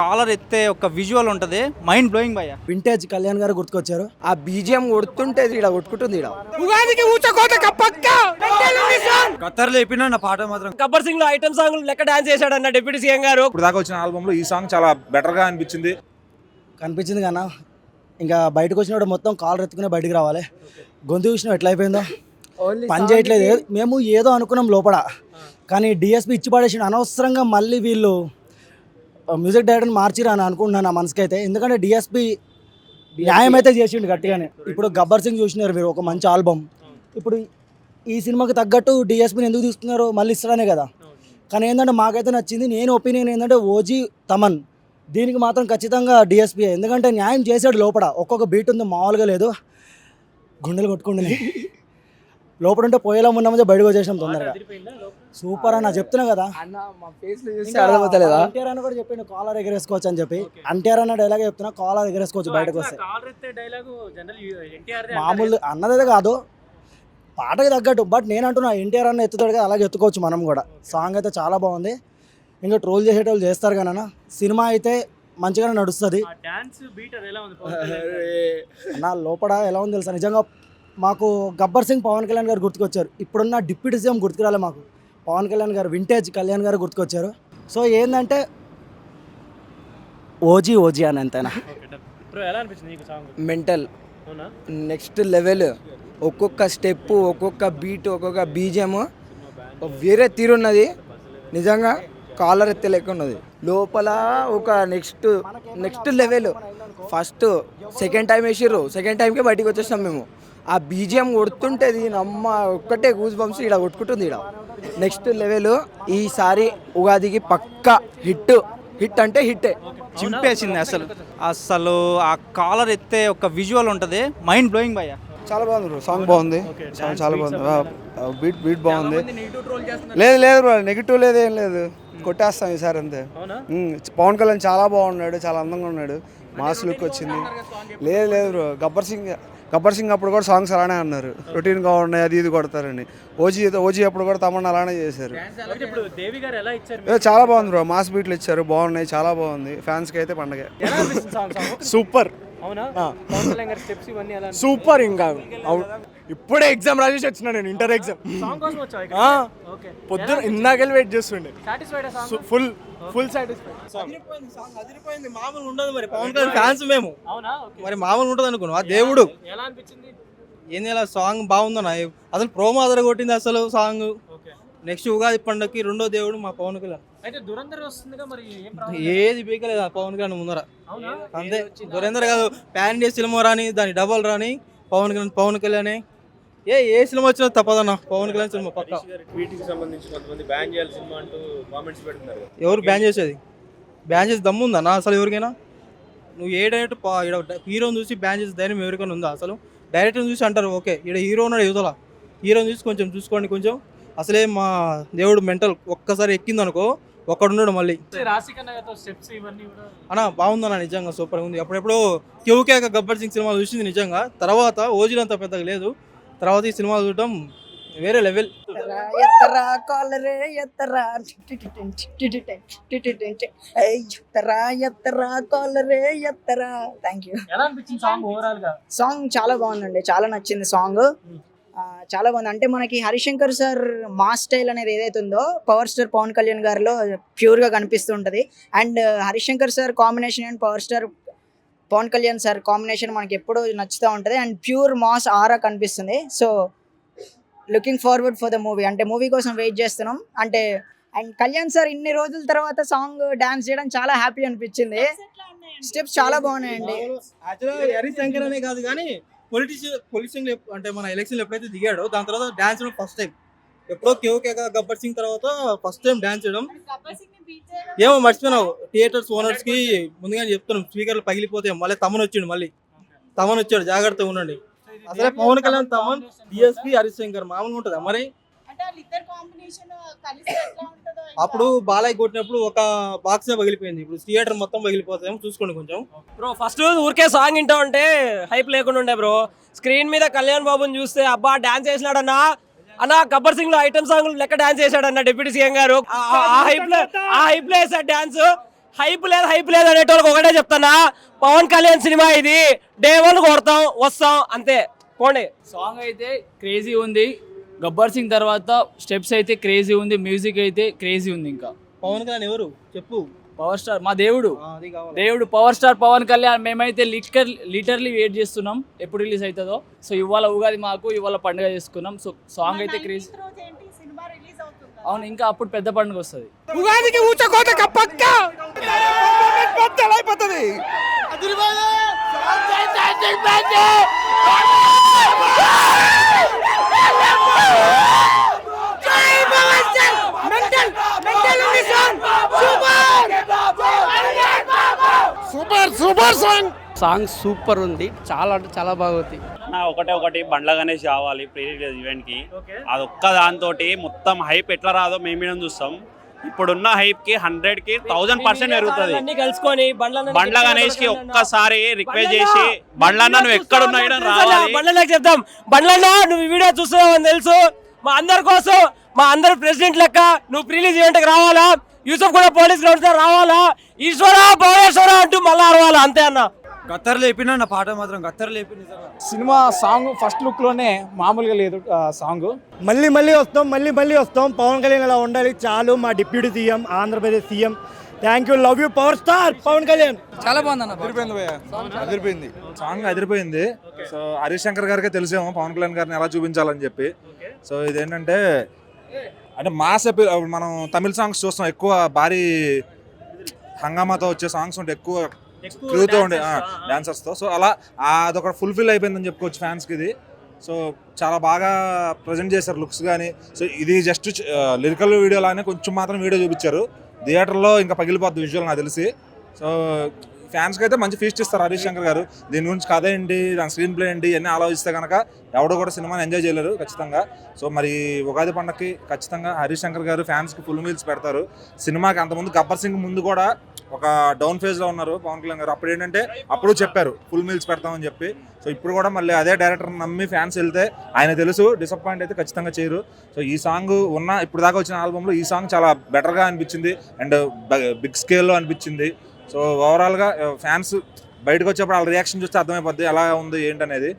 Caller ఎత్తే ఒక visual ఉంటది, మైండ్ బ్లోయింగ్ భయ్య. వింటేజ్ కళ్యాణ్ గారు గుర్తుకొచ్చారు. ఆ బీజిఎం కొడుతుంటేది ఇక్కడ కొట్టుకుంటుంది ఇక్కడ. ఖతర్ లేపిన నా పాట మాత్రం గబ్బర్ సింగ్ లో ఐటమ్ సాంగ్ లెక్క డాన్స్ చేశాడు అన్న డిప్యూటీ సీఎం గారు. ఇప్పుడు దాకా వచ్చిన ఆల్బమ్ లో ఈ సాంగ్ చాలా బెటర్ గా అనిపించింది. కనిపించింది కన్నా ఇంకా బయటకు వచ్చినప్పుడు మొత్తం కాలర్ ఎత్తుకునే బయటికి రావాలి. గొంతు చూసినా ఎట్లా అయిపోయిందో, పని చేయట్లేదు. మేము ఏదో అనుకున్నాం లోపల, కానీ డిఎస్పి ఇచ్చి పడేసిండు అనవసరంగా. మళ్ళీ వీళ్ళు మ్యూజిక్ డైరెక్టర్ని మార్చిరా అని అనుకుంటున్నాను నా మనసుకి అయితే. ఎందుకంటే డిఎస్పి న్యాయం అయితే చేసిండు గట్టిగానే. ఇప్పుడు గబ్బర్ సింగ్ చూసినారు మీరు, ఒక మంచి ఆల్బమ్. ఇప్పుడు ఈ సినిమాకి తగ్గట్టు డిఎస్పిని ఎందుకు తీసుకున్నారు, మళ్ళీ ఇస్తారనే కదా. కానీ ఏంటంటే మాకైతే నచ్చింది. నేను ఒపీనియన్ ఏంటంటే ఓజీ తమన్ దీనికి మాత్రం ఖచ్చితంగా డిఎస్పీ. ఎందుకంటే న్యాయం చేశాడు లోపల. ఒక్కొక్క బీట్ ఉంది, మామూలుగా లేదు. గుండెలు కొట్టుకుంటుంది లోపల ఉంటే పోయేలా ఉన్నామో బయటకు వచ్చేసాం తొందరగా. సూపర్ అన్న, చెప్తున్నా కదా. ఎన్టీఆర్ అన్న కూడా చెప్పిండు కాలర్ ఎగరేసుకోవచ్చు అని చెప్పి. ఎన్టీఆర్ అన్న డైలాగ్ చెప్తున్నా, కాలర్ ఎగరేసుకోవచ్చు బయటకు వస్తే. మామూలు అన్నదే కాదు, పాటకి తగ్గట్టు. బట్ నేను అంటున్నా ఎన్టీఆర్ అన్న ఎత్తుతాడు కదా, అలాగే ఎత్తుకోవచ్చు మనం కూడా. సాంగ్ అయితే చాలా బాగుంది. ఇంకా ట్రోల్ చేసేటోళ్ళు చేస్తారు కానీ అన్న, సినిమా అయితే మంచిగానే నడుస్తుంది. అన్న లోపల ఎలా ఉంది తెలుసా, నిజంగా మాకు గబ్బర్ సింగ్ పవన్ కళ్యాణ్ గారు గుర్తుకొచ్చారు. ఇప్పుడున్న డిప్యూటీ సీఎం గుర్తుకురాలే మాకు. పవన్ కళ్యాణ్ గారు, వింటేజ్ కళ్యాణ్ గారు గుర్తుకొచ్చారు. సో ఏంటంటే ఓజీ అని అంతేనా. Mental next level. ఒక్కొక్క స్టెప్, ఒక్కొక్క బీట్, ఒక్కొక్క బీజిఎం వేరే తీరున్నది. నిజంగా కాలర్ ఎత్తే లెక్క ఉన్నది. లోపల ఒక next level. First second time వేసిర్రు, సెకండ్ టైంకే బయటికి వచ్చేస్తాం మేము. ఆ బీజిఎం కొడుతుంటేది నమ్మ ఒక్కటే గూస్ బంప్స్ ఇక్కడ కొట్టుకుంటుంది ఇక్కడ. Next level. ఈసారి ఉగాదికి పక్కా హిట్ అంటే హిట్టే. చింపేసింది అసలు ఆ కాలర్ ఎత్తే ఒక విజువల్ ఉంటది, మైండ్ బ్లోయింగ్ భయ్య. చాలా బాగుంది బ్రో, సాంగ్ బాగుంది, సాంగ్ చాలా బాగుంది. బీట్ బాగుంది. లేదు బ్రో, నెగిటివ్ లేదు, ఏం లేదు. కొట్టేస్తాం ఈసారి అంతే. పవన్ కళ్యాణ్ చాలా బాగున్నాడు, చాలా అందంగా ఉన్నాడు, మాస్ లుక్ వచ్చింది. లేదు బ్రో, గబ్బర్ సింగ్ అప్పుడు కూడా సాంగ్స్ అలానే అన్నారు, రొటీన్గా ఉన్నాయి, అది ఇది కొడతారని. ఓజీ అప్పుడు కూడా తమన్నా అలానే చేశారు. చాలా బాగుంది బ్రో, మాస్ బీట్లు ఇచ్చారు, బాగున్నాయి, చాలా బాగుంది. ఫ్యాన్స్కి అయితే పండగ. Super super. ఇంకా ఇప్పుడే ఎగ్జామ్ రాసేసి వచ్చినా నేను, ఇంటర్ ఎగ్జామ్. పొద్దున ఇందాకెళ్ళి వెయిట్ చేస్తుండే. Full satisfied. మామూలు ఉండదు మరి, పవన్ కళ్యాణ్ ఫ్యాన్స్ మేము. మరి మామూలు ఉంటుంది అనుకున్నాం. ఆ దేవుడు ఏంది ఇలా సాంగ్ బాగుందన్న. అసలు ప్రోమో అదర కొట్టింది అసలు సాంగ్. నెక్స్ట్ ఉగాది పండుగకి రెండో దేవుడు మా పవన్ కళ్యాణ్. ఏది బీకలేదు ఆ పవన్ కళ్యాణ్ ముందర. అంతే, దురేందర్ కాదు, పాన్ ఇండియా సినిమా రాని, దాని డబల్ రాని, పవన్ కళ్యాణ్ ఏ సినిమా వచ్చినా తప్పదన్న. పవన్ కళ్యాణ్ సినిమా పక్క. ఎవరు బ్యాన్ చేసేది? బ్యాన్ చేసి దమ్ము ఉందన్న అసలు ఎవరికైనా? నువ్వు ఏ డైరెక్ట్ హీరోని చూసి బ్యాన్ చేసే ధైర్యం ఎవరికైనా ఉందా? అసలు డైరెక్టర్ని చూసి అంటారు ఓకే, ఇక్కడ హీరో ఉన్నాడు యువతల, హీరోని చూసి కొంచెం చూసుకోండి కొంచెం. అసలే మా దేవుడు మెంటల్ ఒక్కసారి ఎక్కింది అనుకో, ఒక్కడున్నాడు మళ్ళీ. అన్న బాగుందన్న, నిజంగా సూపర్ ఉంది. అప్పుడెప్పుడు కేక గబ్బర్ సింగ్ సినిమా చూసింది నిజంగా. తర్వాత ఓజీలు అంత పెద్దగా లేదు, తర్వాత ఈ సినిమా చూడటం వేరే లెవెల్. సాంగ్ చాలా బాగుందండి, చాలా నచ్చింది సాంగ్. చాలా బాగుంది. అంటే మనకి హరిశంకర్ సార్ మాస్ స్టైల్ అనేది ఏదైతే ఉందో పవర్ స్టార్ పవన్ కళ్యాణ్ గారిలో ప్యూర్గా కనిపిస్తూ ఉంటుంది. And Harishankar sir combination and power star Pawan Kalyan sir combination మనకి ఎప్పుడూ నచ్చుతూ ఉంటుంది. అండ్ ప్యూర్ మాస్ ఆరా కనిపిస్తుంది. So looking forward for the movie. అంటే మూవీ కోసం వెయిట్ చేస్తున్నాం. అంటే అండ్ కళ్యాణ్ సార్ ఇన్ని రోజుల తర్వాత సాంగ్ డాన్స్ చేయడం చాలా హ్యాపీ అనిపించింది. స్టెప్స్ చాలా బాగున్నాయండి. హరిశంకర్ అనే కాదు కానీ పొలిటిషియన్ అంటే మన ఎలక్షన్ ఎప్పుడైతే దిగాడో దాని తర్వాత డాన్స్ చేయడం ఫస్ట్ టైం. ఎప్పుడో కేక గబ్బర్ సింగ్ తర్వాత ఫస్ట్ టైం డాన్స్ చేయడం. ఏమో మర్చిపోయినావు, థియేటర్స్ ఓనర్స్ కి ముందుగానే చెప్తున్నాం, స్పీకర్లు పగిలిపోతాయి. మళ్ళీ తమన్ వచ్చాడు, జాగ్రత్తగా ఉండండి. అసలే పవన్ కళ్యాణ్, తమన్, డిఎస్పీ, హరిశంకర్ మామూలుగా ఉంటుందా మరి? అప్పుడు బాలయ్య కొట్టినప్పుడు ఒక బాక్స్ పగిలిపోయింది, ఇప్పుడు థియేటర్ మొత్తం పగిలిపోతాయేమో చూసుకోండి కొంచెం. బ్రో ఫస్ట్ ఊరికే సాంగ్ వింటా ఉంటే హైప్ లేకుండా ఉండే బ్రో. స్క్రీన్ మీద కళ్యాణ్ బాబుని చూస్తే అబ్బా డాన్స్ చేసినాడన్నా అన్న గబ్బర్ సింగ్ లో ఐటమ్ సాంగ్ లెక్క డాన్స్ చేశాడు అన్న డిప్యూటీ సీఎం గారు. ఆ హైప్ లో వేసాడు డాన్స్. హైప్ లేదు అనేటోళ్ళకి ఒకటే చెప్తానా, పవన్ కళ్యాణ్ సినిమా ఇది, డే 1 కొడతాం వస్తాం అంతే పోండి. సాంగ్ అయితే క్రేజీ ఉంది. గబ్బర్ సింగ్ తర్వాత స్టెప్స్ అయితే క్రేజీ ఉంది, మ్యూజిక్ అయితే క్రేజీ ఉంది. ఇంకా పవన్ కళ్యాణ్ ఎవరు చెప్పు. పవర్ స్టార్ మా దేవుడు, అది కావాలి. దేవుడు పవర్ స్టార్ పవన్ కళ్యాణ్. మేమైతే లిటర్లీ వెయిట్ చేస్తున్నాం ఎప్పుడు రిలీజ్ అవుతుందో. సో ఇవాళ ఉగాది మాకు, ఇవాళ పండుగ చేసుకున్నాం. సో సాంగ్ అయితే క్రేజీ. అవును, ఇంకా అప్పుడు పెద్ద పండుగ వస్తుంది. ఉగాదికి ఊచకోత పక్క అయిపోతుంది. సాంగ్ సూపర్ ఉంది, చాలా అంటే చాలా బాగుంది. ఒకటి బండ్ల గణేష్ కావాలి ప్రీ రిలీజ్ ఈవెంట్ కి. అదొక్క దాంతో మొత్తం హైప్ ఎట్లా రాదో మేము చూస్తాం. ఇప్పుడున్న హైప్ కి 100కి 1000% పెరుగుతుంది. కలుసుకొని బండ్ల గణేష్ కి ఒక్కసారి రిక్వెస్ట్ చేసి, బండ్లన్న నువ్వు ఎక్కడున్నాయో రావాలి. బండ్లకి చెప్తాం, బండ్లన్న నువ్వు ఈ వీడియో చూస్తున్నావని తెలుసు, మా అందరి కోసం, మా అందరి ప్రెసిడెంట్ లెక్క నువ్వు ప్రీ రిలీజ్ ఈవెంట్ కి రావాలా, యూసఫ్ కూడా పోలీస్ గ్రౌండ్ రావాలా, ఈశ్వర భువనేశ్వర అంటూ మళ్ళీ అరవాలా అంతే అన్న. గత్తర్ లేపిన నా పాట మాత్రం గత్తర్ లేపి. సినిమా సాంగ్ ఫస్ట్ లుక్ లోనే మామూలుగా లేదు సాంగ్. మళ్ళీ వస్తాం. పవన్ కళ్యాణ్ అలా ఉండాలి చాలు. మా deputy CM, Andhra Pradesh CM. Thank you, love you power star Pawan Kalyan. చాలా బాగుంది అన్న. అదిరిపోయింది. సాంగ్ అదిరిపోయింది. సో హరీష్ శంకర్ గారికి తెలిసేమో పవన్ కళ్యాణ్ గారిని ఎలా చూపించాలని చెప్పి. సో ఇదేంటంటే అంటే మాస్ మనం తమిళ సాంగ్స్ చూస్తాం, ఎక్కువ భారీ హంగామాతో వచ్చే సాంగ్స్ ఉంటే, ఎక్కువ క్రూతో ఉండే డాన్సర్స్తో. సో అలా అదొక ఫుల్ఫిల్ అయిపోయిందని చెప్పుకోవచ్చు ఫ్యాన్స్కి ఇది. సో చాలా బాగా ప్రజెంట్ చేశారు లుక్స్ కానీ. సో ఇది జస్ట్ లిరికల్ వీడియో లానే కొంచెం మాత్రం వీడియో చూపించారు. థియేటర్లో ఇంకా పగిలిపోద్ది విజువల్ నాకు తెలిసి. సో ఫ్యాన్స్కి అయితే మంచి ఫీస్ట్ ఇస్తారు హరీష్ శంకర్ గారు. దీని గురించి కథ ఏంటి, దాని స్క్రీన్ ప్లే ఏంటి ఇవన్నీ ఆలోచిస్తే కనుక ఎవడో కూడా సినిమాని ఎంజాయ్ చేయలేరు ఖచ్చితంగా. సో మరి ఉగాది పండుగకి ఖచ్చితంగా హరీష్ శంకర్ గారు ఫ్యాన్స్కి ఫుల్ మీల్స్ పెడతారు. సినిమాకి అంతకుముందు గబ్బర్ సింగ్ ముందు కూడా ఒక డౌన్ ఫేజ్లో ఉన్నారు పవన్ కళ్యాణ్ గారు. అప్పుడు ఏంటంటే అప్పుడు చెప్పారు ఫుల్ మీల్స్ పెడతామని చెప్పి. సో ఇప్పుడు కూడా మళ్ళీ అదే డైరెక్టర్ నమ్మి ఫ్యాన్స్ వెళ్తే ఆయన తెలుసు డిసప్పాయింట్ అయితే ఖచ్చితంగా చేయరు. సో ఈ సాంగ్ ఇప్పుడు దాకా వచ్చిన ఆల్బంలో ఈ సాంగ్ చాలా బెటర్గా అనిపించింది అండ్ బిగ్ స్కేల్లో అనిపించింది. సో ఓవరాల్గా ఫ్యాన్స్ బయటకు వచ్చేప్పుడు వాళ్ళ రియాక్షన్ చూస్తే అర్థమైపోద్ది ఎలా ఉంది ఏంటనేది.